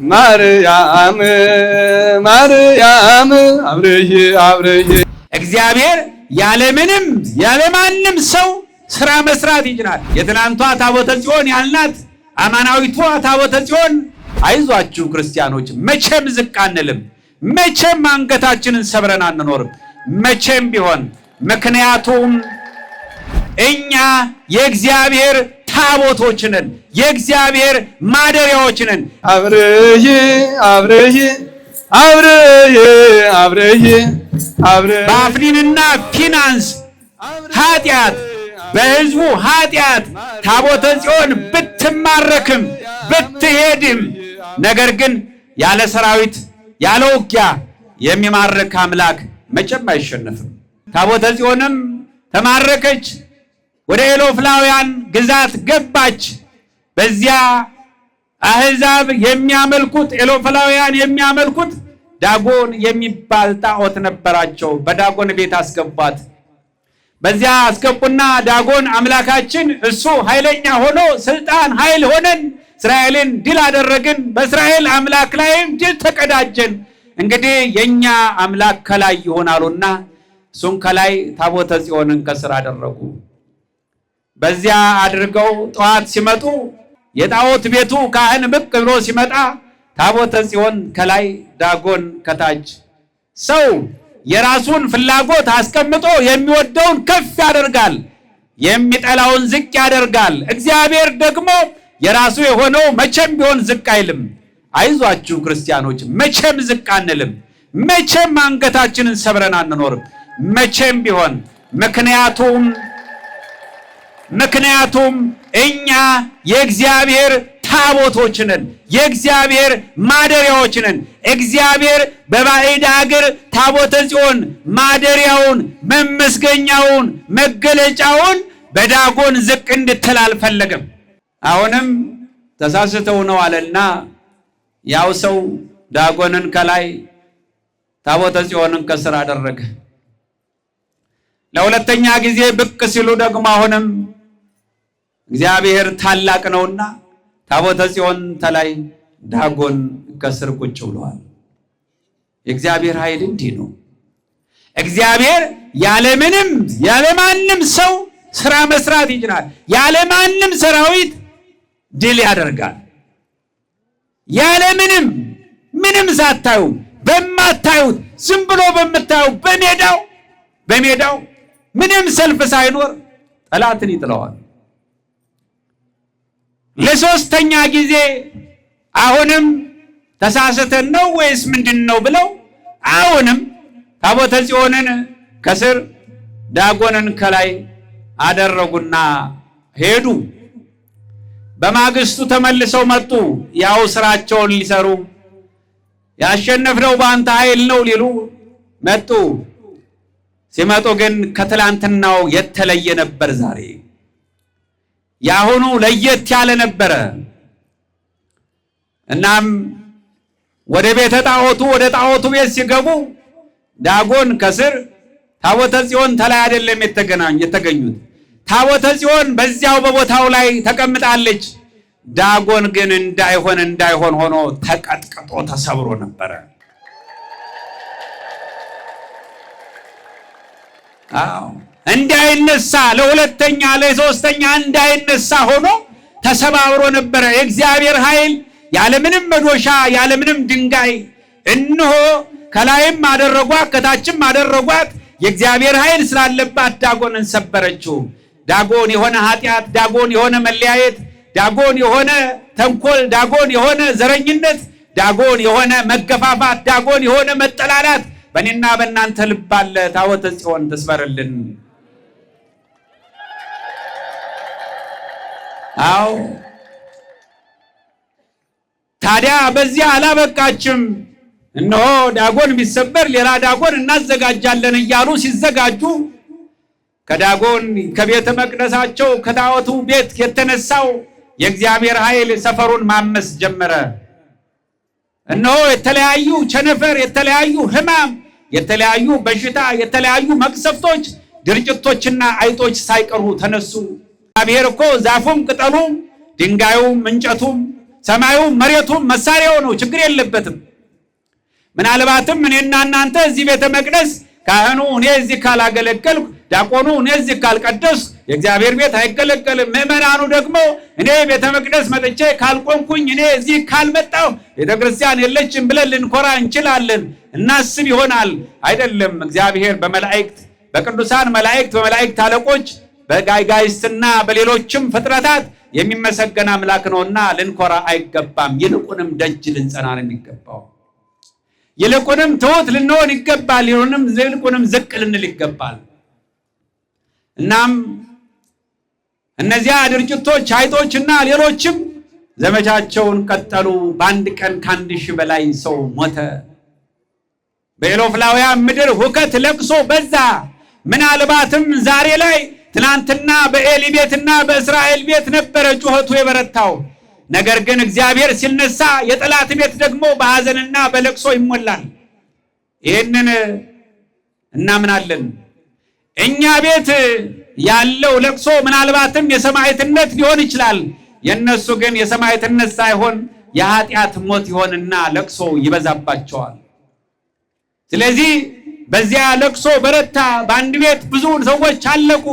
ማርያም ማርያም አብረይ አብረይ እግዚአብሔር ያለማንም ሰው ስራ መስራት ይችላል። የትናንቷ ታቦተ ጽዮን ያልናት አማናዊቷ ታቦተ ጽዮን አይዟችሁ ክርስቲያኖች፣ መቼም ዝቅ አንልም፣ መቼም አንገታችንን ሰብረን አንኖርም፣ መቼም ቢሆን። ምክንያቱም እኛ የእግዚአብሔር ታቦቶች ነን፣ የእግዚአብሔር ማደሪያዎች ነን። አብረይ አብረይ አብረይ አብረይ አብረይ በአፍኒንና ፊናንስ ኃጢአት በሕዝቡ ኃጢአት ታቦተ ጽዮን ብትማረክም ብትሄድም፣ ነገር ግን ያለ ሰራዊት ያለ ውጊያ የሚማርክ አምላክ መቼም አይሸነፍም። ታቦተ ጽዮንም ተማረከች፣ ወደ ኤሎፍላውያን ግዛት ገባች። በዚያ አሕዛብ የሚያመልኩት ኤሎፍላውያን የሚያመልኩት ዳጎን የሚባል ጣዖት ነበራቸው። በዳጎን ቤት አስገቧት። በዚያ አስገቡና ዳጎን አምላካችን እሱ ኃይለኛ ሆኖ ስልጣን ኃይል ሆነን እስራኤልን ድል አደረግን፣ በእስራኤል አምላክ ላይም ድል ተቀዳጀን። እንግዲህ የኛ አምላክ ከላይ ይሆናሉና እሱን ከላይ ታቦተ ጽዮንን ከስር አደረጉ። በዚያ አድርገው ጠዋት ሲመጡ የጣዖት ቤቱ ካህን ብቅ ብሎ ሲመጣ ታቦተ ጽዮን ከላይ ዳጎን ከታች። ሰው የራሱን ፍላጎት አስቀምጦ የሚወደውን ከፍ ያደርጋል፣ የሚጠላውን ዝቅ ያደርጋል። እግዚአብሔር ደግሞ የራሱ የሆነው መቼም ቢሆን ዝቅ አይልም። አይዟችሁ ክርስቲያኖች፣ መቼም ዝቅ አንልም፣ መቼም አንገታችንን ሰብረን አንኖርም፣ መቼም ቢሆን። ምክንያቱም እኛ የእግዚአብሔር ታቦቶች ነን፣ የእግዚአብሔር ማደሪያዎች ነን። እግዚአብሔር በባዕድ አገር ታቦተ ጽዮን ማደሪያውን፣ መመስገኛውን፣ መገለጫውን በዳጎን ዝቅ እንድትል አልፈለገም። አሁንም ተሳስተው ነው አለና ያው ሰው ዳጎንን ከላይ ታቦተ ጽዮንን ከስር አደረገ። ለሁለተኛ ጊዜ ብቅ ሲሉ ደግሞ አሁንም እግዚአብሔር ታላቅ ነውና ታቦተ ጽዮን ተላይ ዳጎን ከስር ቁጭ ብለዋል። የእግዚአብሔር ኃይል እንዲህ ነው። እግዚአብሔር ያለማንም ሰው ስራ መስራት ይችላል። ያለማንም ሰራዊት ድል ያደርጋል። ምንም ሳታዩ በማታዩት ዝም ብሎ በምታዩ በሜዳው ምንም ሰልፍ ሳይኖር ጠላትን ይጥለዋል። ለሶስተኛ ጊዜ አሁንም ተሳስተን ነው ወይስ ምንድነው ብለው አሁንም ታቦተ ጽዮንን ከስር ዳጎንን ከላይ አደረጉና ሄዱ። በማግስቱ ተመልሰው መጡ። ያው ስራቸውን ሊሰሩ ያሸነፍነው በአንተ ኃይል ነው ሊሉ መጡ። ሲመጡ ግን ከትላንትናው የተለየ ነበር። ዛሬ ያሁኑ ለየት ያለ ነበረ። እናም ወደ ቤተ ጣዖቱ ወደ ጣዖቱ ቤት ሲገቡ ዳጎን ከስር ታቦተ ጽዮን ተላይ አይደለም የተገኙት። ታቦተ ጽዮን በዚያው በቦታው ላይ ተቀምጣለች። ዳጎን ግን እንዳይሆን ሆኖ ተቀጥቅጦ ተሰብሮ ነበረ። እንዳይነሳ ለሁለተኛ ለሶስተኛ እንዳይነሳ ሆኖ ተሰባብሮ ነበረ። የእግዚአብሔር ኃይል ያለምንም መዶሻ ያለምንም ድንጋይ እነሆ ከላይም አደረጓት ከታችም አደረጓት። የእግዚአብሔር ኃይል ስላለባት ዳጎንን ሰበረችው። ዳጎን የሆነ ኃጢአት፣ ዳጎን የሆነ መለያየት፣ ዳጎን የሆነ ተንኮል፣ ዳጎን የሆነ ዘረኝነት፣ ዳጎን የሆነ መገፋፋት፣ ዳጎን የሆነ መጠላላት በእኔና በእናንተ ልብ አለ። ታቦተ ጽዮን ተስበርልን። አዎ ታዲያ በዚያ አላበቃችም። እነሆ ዳጎን ቢሰበር ሌላ ዳጎን እናዘጋጃለን እያሉ ሲዘጋጁ ከዳጎን ከቤተ መቅደሳቸው ከጣዖቱ ቤት የተነሳው የእግዚአብሔር ኃይል ሰፈሩን ማመስ ጀመረ። እነሆ የተለያዩ ቸነፈር፣ የተለያዩ ሕማም፣ የተለያዩ በሽታ፣ የተለያዩ መቅሰፍቶች፣ ድርጭቶችና አይጦች ሳይቀሩ ተነሱ። እግዚአብሔር እኮ ዛፉም ቅጠሉም ድንጋዩም እንጨቱም ሰማዩ መሬቱ መሳሪያው ነው፣ ችግር የለበትም። ምናልባትም እኔና እናንተ እዚህ ቤተ መቅደስ ካህኑ እኔ እዚህ ካላገለገልኩ፣ ዲያቆኑ እኔ እዚህ ካልቀደስኩ የእግዚአብሔር ቤት አይገለገልም። ምእመናኑ ደግሞ እኔ ቤተ መቅደስ መጥቼ ካልቆምኩኝ፣ እኔ እዚህ ካልመጣሁ ቤተ ክርስቲያን የለችም ብለን ልንኮራ እንችላለን፣ እናስብ ይሆናል። አይደለም። እግዚአብሔር በመላእክት በቅዱሳን መላእክት በመላእክት አለቆች በጋይጋይስትና በሌሎችም ፍጥረታት የሚመሰገን አምላክ ነውና ልንኮራ አይገባም። ይልቁንም ደጅ ልንጸና ነው የሚገባው። ይልቁንም ትሑት ልንሆን ይገባል። ይልቁንም ዝቅ ልንል ይገባል። እናም እነዚያ ድርጅቶች አይጦችና ሌሎችም ዘመቻቸውን ቀጠሉ። በአንድ ቀን ከ1000 በላይ ሰው ሞተ። በኢሎፍላውያን ምድር ሁከት ለቅሶ በዛ። ምናልባትም ዛሬ ላይ ትናንትና በኤሊ ቤትና በእስራኤል ቤት ነበረ ጩኸቱ የበረታው። ነገር ግን እግዚአብሔር ሲነሳ የጠላት ቤት ደግሞ በሐዘንና በለቅሶ ይሞላል። ይህንን እናምናለን። እኛ ቤት ያለው ለቅሶ ምናልባትም የሰማዕትነት ሊሆን ይችላል። የነሱ ግን የሰማዕትነት ሳይሆን የኃጢአት ሞት ይሆንና ለቅሶ ይበዛባቸዋል። ስለዚህ በዚያ ለቅሶ በረታ። በአንድ ቤት ብዙ ሰዎች አለቁ።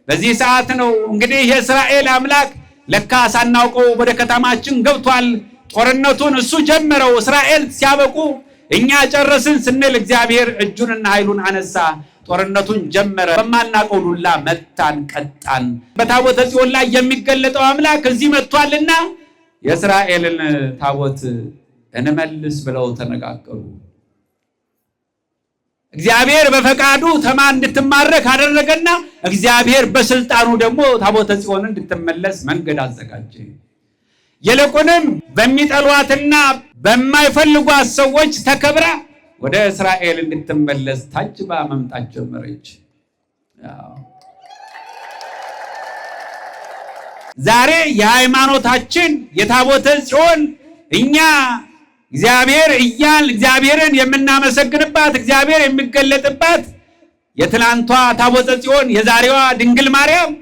በዚህ ሰዓት ነው እንግዲህ የእስራኤል አምላክ ለካ ሳናውቀው ወደ ከተማችን ገብቷል። ጦርነቱን እሱ ጀመረው። እስራኤል ሲያበቁ እኛ ጨረስን ስንል እግዚአብሔር እጁንና ኃይሉን አነሳ፣ ጦርነቱን ጀመረ። በማናውቀው ዱላ መታን፣ ቀጣን። በታቦተ ጽዮን ላይ የሚገለጠው አምላክ እዚህ መጥቷልና የእስራኤልን ታቦት እንመልስ ብለው ተነጋገሩ። እግዚአብሔር በፈቃዱ ተማን እንድትማረክ አደረገና እግዚአብሔር በስልጣኑ ደግሞ ታቦተ ጽዮን እንድትመለስ መንገድ አዘጋጀ። ይልቁንም በሚጠሏትና በማይፈልጓት ሰዎች ተከብራ ወደ እስራኤል እንድትመለስ ታጅባ መምጣት ጀመረች። ዛሬ የሃይማኖታችን የታቦተ ጽዮን እኛ እግዚአብሔር እያል እግዚአብሔርን የምናመሰግንባት እግዚአብሔር የሚገለጥባት የትናንቷ ታቦተ ጽዮን የዛሬዋ ድንግል ማርያም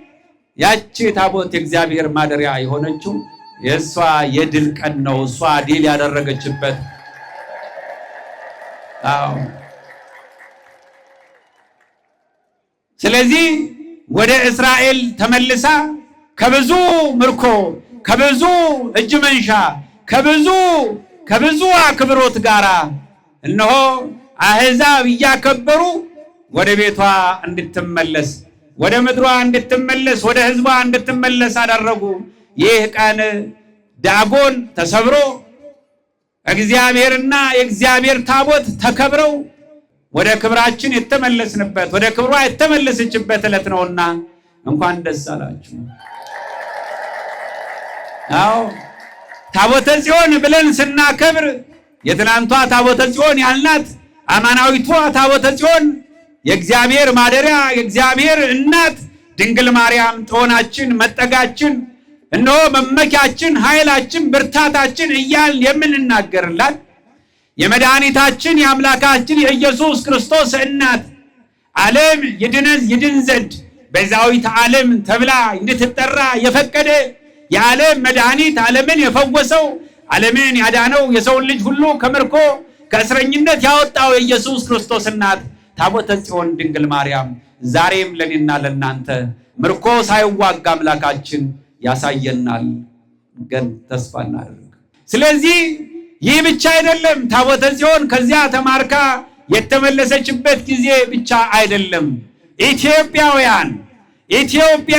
ያቺ ታቦት የእግዚአብሔር ማደሪያ የሆነችው የእሷ የድል ቀን ነው። እሷ ድል ያደረገችበት። ስለዚህ ወደ እስራኤል ተመልሳ ከብዙ ምርኮ፣ ከብዙ እጅ መንሻ፣ ከብዙ አክብሮት ጋራ እነሆ አሕዛብ እያከበሩ ወደ ቤቷ እንድትመለስ፣ ወደ ምድሯ እንድትመለስ፣ ወደ ሕዝቧ እንድትመለስ አደረጉ። ይህ ቀን ዳጎን ተሰብሮ እግዚአብሔርና የእግዚአብሔር ታቦት ተከብረው ወደ ክብራችን የተመለስንበት፣ ወደ ክብሯ የተመለሰችበት ዕለት ነውና እንኳን ደስ አላችሁ። አዎ ታቦተ ጽዮን ብለን ስናከብር የትናንቷ ታቦተ ጽዮን ያልናት አማናዊቷ ታቦተ ጽዮን የእግዚአብሔር ማደሪያ የእግዚአብሔር እናት ድንግል ማርያም ጦናችን፣ መጠጋችን፣ እነሆ መመኪያችን፣ ኃይላችን፣ ብርታታችን እያል የምንናገርላት የመድኃኒታችን የአምላካችን የኢየሱስ ክርስቶስ እናት ዓለም ይድን ዘንድ ቤዛዊተ ዓለም ተብላ እንድትጠራ የፈቀደ የዓለም መድኃኒት ዓለምን የፈወሰው ዓለምን ያዳነው የሰውን ልጅ ሁሉ ከምርኮ ከእስረኝነት ያወጣው የኢየሱስ ክርስቶስ እናት ታቦተ ጽዮን ድንግል ማርያም ዛሬም ለኔና ለናንተ ምርኮ ሳይዋጋ አምላካችን ያሳየናል። ግን ተስፋ እናድርግ። ስለዚህ ይህ ብቻ አይደለም። ታቦተ ጽዮን ከዚያ ተማርካ የተመለሰችበት ጊዜ ብቻ አይደለም። ኢትዮጵያ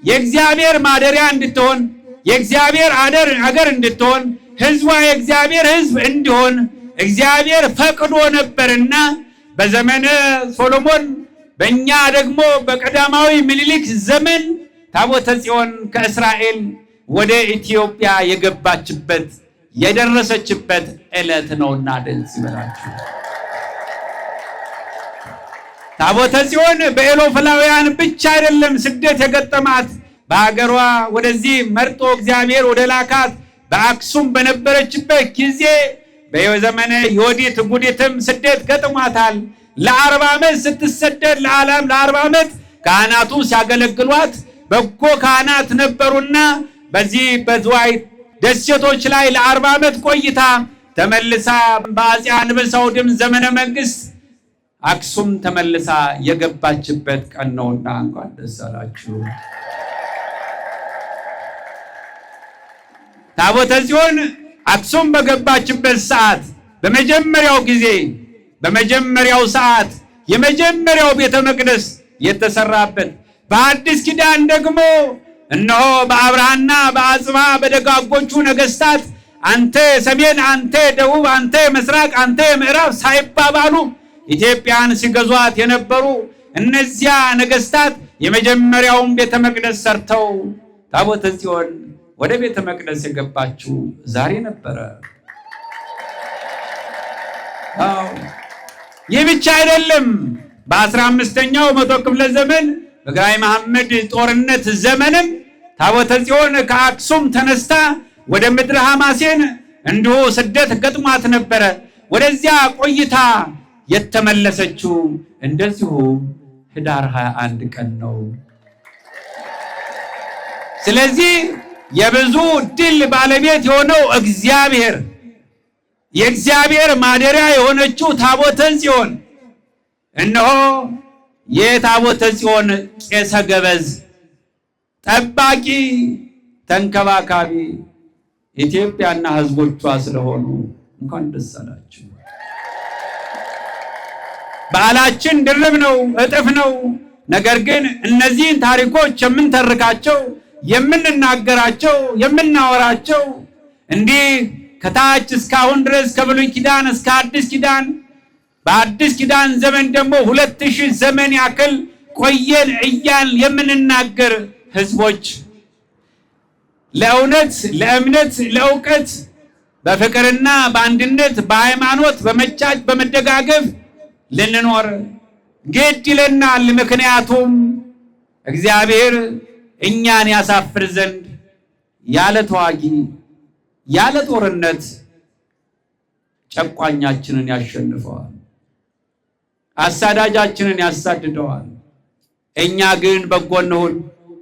የእግዚአብሔር ማደሪያ እንድትሆን፣ የእግዚአብሔር አገር እንድትሆን፣ ሕዝቧ የእግዚአብሔር ሕዝብ እንዲሆን እግዚአብሔር ፈቅዶ ነበርና በዘመነ ሶሎሞን በእኛ ደግሞ በቀዳማዊ ምኒልክ ዘመን ታቦተ ጽዮን ከእስራኤል ወደ ኢትዮጵያ የገባችበት የደረሰችበት ዕለት ነውና ደስ ይበላችሁ። ታቦተ ጽዮን በኢሎፍላውያን ብቻ አይደለም ስደት የገጠማት። በሀገሯ ወደዚህ መርጦ እግዚአብሔር ወደ ላካት በአክሱም በነበረችበት ጊዜ በዘመነ ዮዲት ጉዲትም ስደት ገጥሟታል። ለ40 ዓመት ስትሰደድ ለ40 ዓመት ካህናቱ ሲያገለግሏት በጎ ካህናት ነበሩና በዚህ በዝዋይ ደሴቶች ላይ ለ40 ዓመት ቆይታ ተመልሳ በአፄ አንበሳውድም ዘመነ መንግስት አክሱም ተመልሳ የገባችበት ቀን ነውና እንኳን ደስ አላችሁ። ታቦተ ጽዮን አክሱም በገባችበት ሰዓት በመጀመሪያው ጊዜ በመጀመሪያው ሰዓት የመጀመሪያው ቤተ መቅደስ የተሰራበት በአዲስ ኪዳን ደግሞ እነሆ በአብርሃና በአጽብሃ በደጋጎቹ ነገስታት አንተ ሰሜን፣ አንተ ደቡብ፣ አንተ ምስራቅ፣ አንተ ምዕራብ ሳይባባሉ ኢትዮጵያን ሲገዟት የነበሩ እነዚያ ነገስታት የመጀመሪያውን ቤተ መቅደስ ሰርተው ታቦተ ጽዮን ወደ ቤተ መቅደስ የገባችው ዛሬ ነበረ። ይህ ብቻ አይደለም። በ15ኛው መቶ ክፍለ ዘመን በግራኝ መሐመድ ጦርነት ዘመንም ታቦተ ጽዮን ከአክሱም ተነስታ ወደ ምድረ ሐማሴን እንዲሁ ስደት ገጥሟት ነበረ። ወደዚያ ቆይታ የተመለሰችው እንደዚሁ ህዳር 21 ቀን ነው። ስለዚህ የብዙ ድል ባለቤት የሆነው እግዚአብሔር የእግዚአብሔር ማደሪያ የሆነችው ታቦተ ጽዮን እነሆ የታቦተ ጽዮን ቄሰ ገበዝ ጠባቂ ተንከባካቢ ኢትዮጵያና ህዝቦቿ ስለሆኑ እንኳን ደስ አላችሁ። በዓላችን ድርብ ነው፣ እጥፍ ነው። ነገር ግን እነዚህን ታሪኮች የምንተርካቸው የምንናገራቸው የምናወራቸው እንዲህ ከታች እስካሁን ድረስ ከብሉይ ኪዳን እስከ አዲስ ኪዳን በአዲስ ኪዳን ዘመን ደግሞ 2000 ዘመን ያክል ቆየን እያል የምንናገር ህዝቦች ለእውነት ለእምነት ለእውቀት በፍቅርና በአንድነት በሃይማኖት በመቻች በመደጋገፍ ልንኖር ግድ ይለናል። ምክንያቱም እግዚአብሔር እኛን ያሳፍር ዘንድ ያለ ተዋጊ ያለ ጦርነት ጨቋኛችንን ያሸንፈዋል፣ አሳዳጃችንን ያሳድደዋል። እኛ ግን በጎ እንሁን፣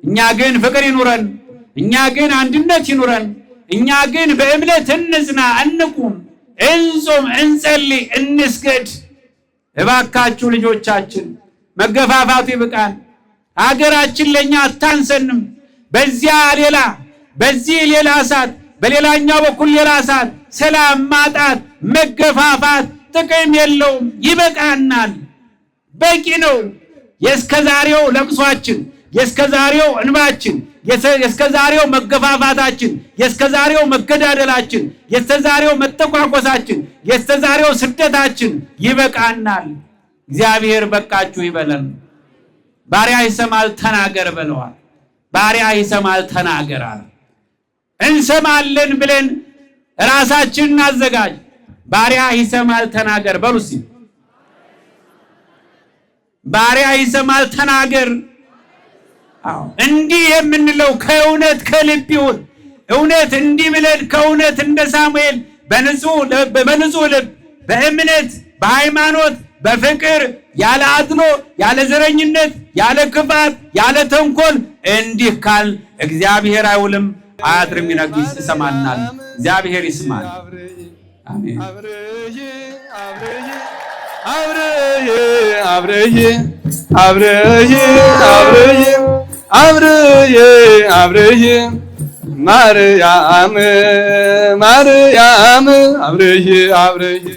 እኛ ግን ፍቅር ይኑረን፣ እኛ ግን አንድነት ይኑረን፣ እኛ ግን በእምነት እንጽና፣ እንቁም፣ እንጾም፣ እንጸልይ፣ እንስገድ። እባካችሁ ልጆቻችን መገፋፋቱ ይብቃል። ሀገራችን ለኛ አታንሰንም። በዚያ ሌላ በዚህ ሌላ እሳት በሌላኛው በኩል ሌላ እሳት፣ ሰላም ማጣት መገፋፋት ጥቅም የለውም። ይበቃናል፣ በቂ ነው። የእስከዛሬው ለቅሷችን፣ የእስከዛሬው እንባችን፣ የእስከዛሬው መገፋፋታችን፣ የእስከዛሬው መገዳደላችን፣ የእስከዛሬው መተቋቆሳችን፣ የእስከዛሬው ስደታችን ይበቃናል። እግዚአብሔር በቃችሁ ይበለን። ባሪያ ይሰማል ተናገር ብለዋል። ባሪያ ይሰማል ተናገር አለ። እንሰማለን ብለን ራሳችንን እናዘጋጅ። ባሪያ ይሰማል ተናገር በሉ እስኪ። ባሪያ ይሰማል ተናገር። እንዲህ የምንለው ከእውነት ከልብ ይሁን። እውነት እንዲህ ብለን ከእውነት እንደ ሳሙኤል በንጹህ ልብ በእምነት በሃይማኖት በፍቅር ያለ አድሎ ያለ ዘረኝነት ያለ ክፋት ያለ ተንኮል እንዲህ ካል እግዚአብሔር አይውልም አያድርም፣ ይሰማናል። እግዚአብሔር ይስማል። አሜን። አብረዬ አብረዬ ማርያም አብረዬ